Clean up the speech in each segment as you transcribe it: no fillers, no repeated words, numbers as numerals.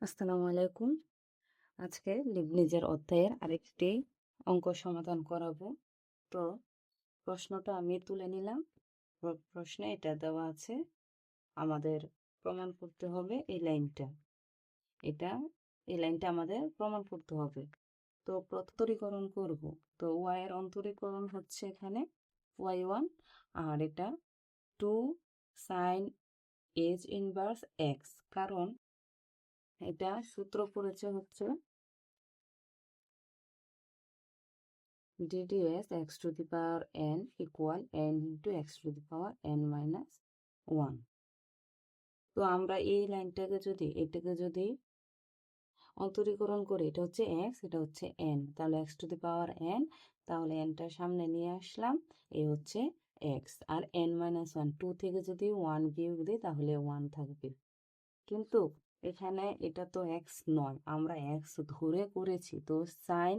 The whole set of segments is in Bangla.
আসসালামু আলাইকুম। আজকে লিবনিজের অধ্যায়ের আরেকটি অঙ্ক সমাধান করাবো। তো প্রশ্নটা আমি তুলে নিলাম। প্রশ্নে এটা দেওয়া আছে, আমাদের প্রমাণ করতে হবে এই লাইনটা। এই লাইনটা আমাদের প্রমাণ করতে হবে। তো অন্তরীকরণ করব। তো ওয়াই এর অন্তরীকরণ হচ্ছে এখানে y1, আর এটা 2 sin h ইনভার্স x, কারণ এটা সূত্র পড়েছে হচ্ছে ddx x to the power n equal n into x to the power n minus 1। তো আমরা এই লাইনটাকে এটাকে যদি অন্তরীকরণ করি, এটা হচ্ছে x, এটা হচ্ছে n, তাহলে x to the power n, তাহলে nটা সামনে নিয়ে আসলাম, এই হচ্ছে x, আর n minus 1, 2 থেকে যদি 1 বিয়োগ দিই তাহলে 1 থাকবে। কিন্তু এখানে এটা তো x নয়, আমরা x ধরে করেছি, তো সাইন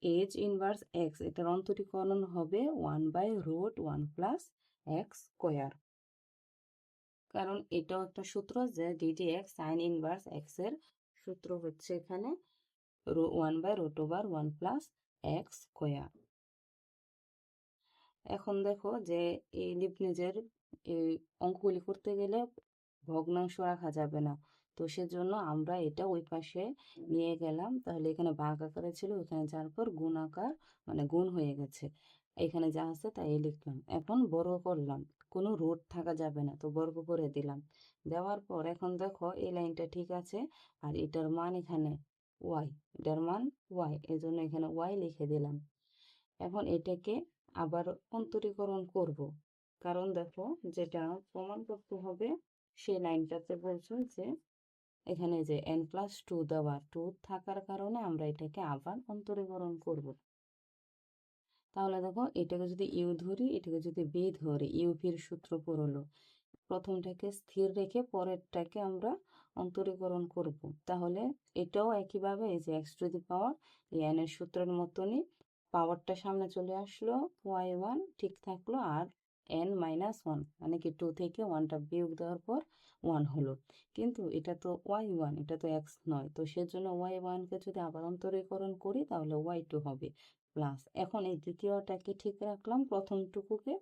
এইচ ইনভার্স এক্স এটার অন্তরীকরণ হবে 1/√1 প্লাস এক্স স্কোয়ার, কারণ এটাও একটা সূত্র যে DD x sign inverse x এর সূত্র হচ্ছে এখানে 1/√1 প্লাস এক্স স্কোয়ার। এখন দেখো যে এই লিবনিজের এই অঙ্কগুলি করতে গেলে ভগ্নাংশ রাখা যাবে না, তো সেজন্য আমরা এটা ওই পাশে নিয়ে গেলাম। তাহলে এখানে ভাগ আকারে ছিল, ওখানে যাওয়ার পর গুণ আকার মানে গুণ হয়ে গেছে, এখানে যা আছে তাই লিখলাম। এখন বর্গ করলাম, কোনো রুট থাকা যাবে না, তো বর্গ করে দিলাম। দেওয়ার পর এখন দেখো এই লাইনটা ঠিক আছে, আর এটার মান এখানে ওয়াই, এটার মান ওয়াই, এজন্য এখানে ওয়াই লিখে দিলাম। এখন এটাকে আবার অন্তরীকরণ করব, কারণ দেখো যেটা প্রমাণ করতে হবে সেই লাইনটাতে বলছো যে এখানে যে n+2 দেওয়া, 2 থাকার কারণে আমরা এটাকে আবার অন্তরীকরণ করব। তাহলে দেখো এটাকে যদি ইউ ধরি, এটাকে যদি বি ধরি, ইউভির সূত্র পড়লো, প্রথমটাকে স্থির রেখে পরেরটাকে আমরা অন্তরীকরণ করব। তাহলে এটাও একইভাবে এই যে x to the power N এর সূত্রের মতনই পাওয়ারটা সামনে চলে আসলো, y1 ঠিক থাকলো, আর n-1 মানে কি 2 থেকে 1টা বিয়োগ দেওয়ার পর 1 হলো। কিন্তু এটা তো y1, এটা তো x নয়, তো সেজন্য y1কে যদি আবার অন্তরীকরণ করি তাহলে y2 হবে প্লাস। এখন এই দ্বিতীয়টাকে ঠিক রাখলাম, প্রথমটুকুকে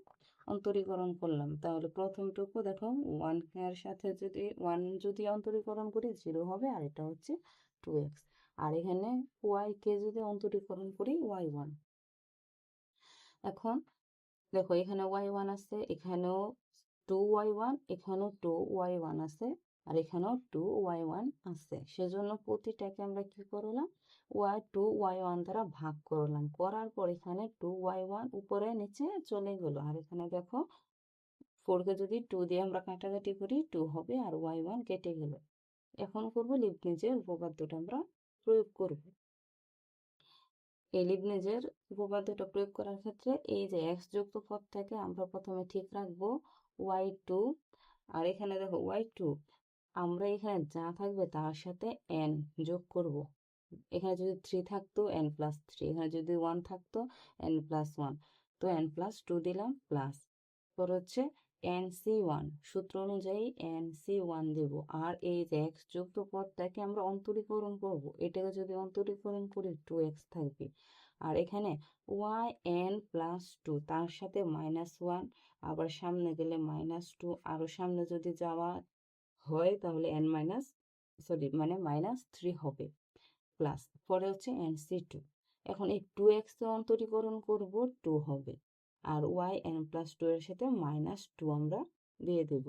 অন্তরীকরণ করলাম, তাহলে প্রথমটুকু দেখো 1 এর সাথে যদি 1 যদি অন্তরীকরণ করি 0 হবে, আর এটা হচ্ছে 2x, আর এখানে y কে যদি অন্তরীকরণ করি y1। এখন দেখো এখানে y1 আছে, এখানেও 2y1, এখানেও 2y1 আছে, আর এখানেও 2y1 আছে, সেজন্য প্রতিটাকে আমরা কি করলাম, y2y1 দ্বারা ভাগ করলাম, করার পর এখানে 2y1 উপরে নিচে চলে গেল, আর এখানে দেখো 4কে যদি 2 দিয়ে আমরা কাটাকাটি করি 2 হবে, আর y1 কেটে গেল। এখন করব লিবনিজের উপপাদ্যটা আমরা প্রয়োগ করব। এই লিবনিজের উপপাদ্যটা প্রয়োগ করার ক্ষেত্রে এই যে x যুক্ত পদটাকে আমরা প্রথমে ঠিক রাখবো y2, আর এখানে দেখো y2 আমরা এখানে যা থাকবে তার সাথে n যোগ করব। এখানে যদি 3 থাকতো n+3, এখানে যদি 1 থাকতো n+1, তো n+2 দিলাম প্লাস, পর হচ্ছে nc1, সূত্র অনুযায়ী nc1 দেব, আর এই যে x যুক্ত পদটাকে আমরা অন্তরীকরণ করব, এটাকে যদি অন্তরীকরণ করি 2x থাকবে, আর এখানে yn+2 তার সাথে -1, আবার সামনে গেলে -2, আরো সামনে যদি যাওয়া হয় তাহলে -3 হবে প্লাস, পরে হচ্ছে nc2। এখন এই 2x কে অন্তরীকরণ করব, 2 হবে, আর yn+2 এর সাথে -2 আমরা দিয়ে দেব।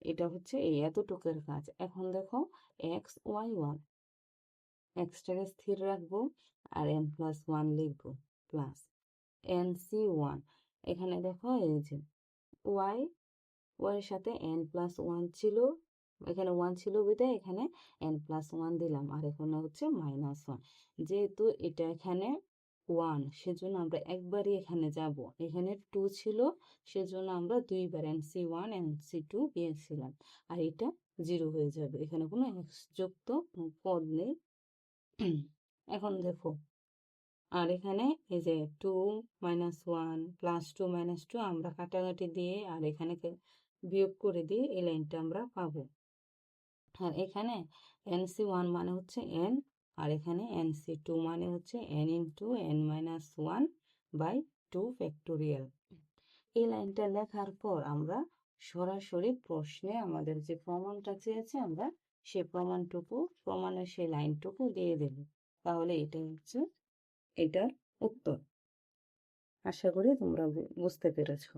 এটা হচ্ছে এই এতটুকুর কাজ। এখন দেখো y1, xটাকে স্থির রাখবো, আর n+1 লিখবো প্লাস nc1। এখানে দেখো এই যে y এর সাথে n+1 ছিল, এখানে 1 ছিল বিধায় এখানে n+1 দিলাম, আর এখানে হচ্ছে -1, যেহেতু এটা এখানে 1 সেজন্য আমরা একবারই এখানে যাব, এখানে 2 ছিল সেজন্য আমরা দুইবার nc1 nc2 দিয়েছিলাম, আর এটা 0 হয়ে যাবে, এখানে কোনো x যুক্ত পদ নেই। এখন দেখো, আর এখানে এই যে 2 -1 +2 -2 আমরা কাটাকাটি দিয়ে আর এখানে বিয়োগ করে দিয়ে এই লাইনটা আমরা পাবো। আর এখানে NC1 মানে হচ্ছে n, আর এখানে NC2 মানে হচ্ছে n ইন্টু n-1/2 ফ্যাক্টোরিয়াল। এই লাইনটা লেখার পর আমরা সরাসরি প্রশ্নে আমাদের যে প্রমাণটা চেয়েছে আমরা সে প্রমাণের সেই লাইনটুকু দিয়ে দেব, তাহলে এটাই হচ্ছে এটার উত্তর। আশা করি তোমরা বুঝতে পেরেছো।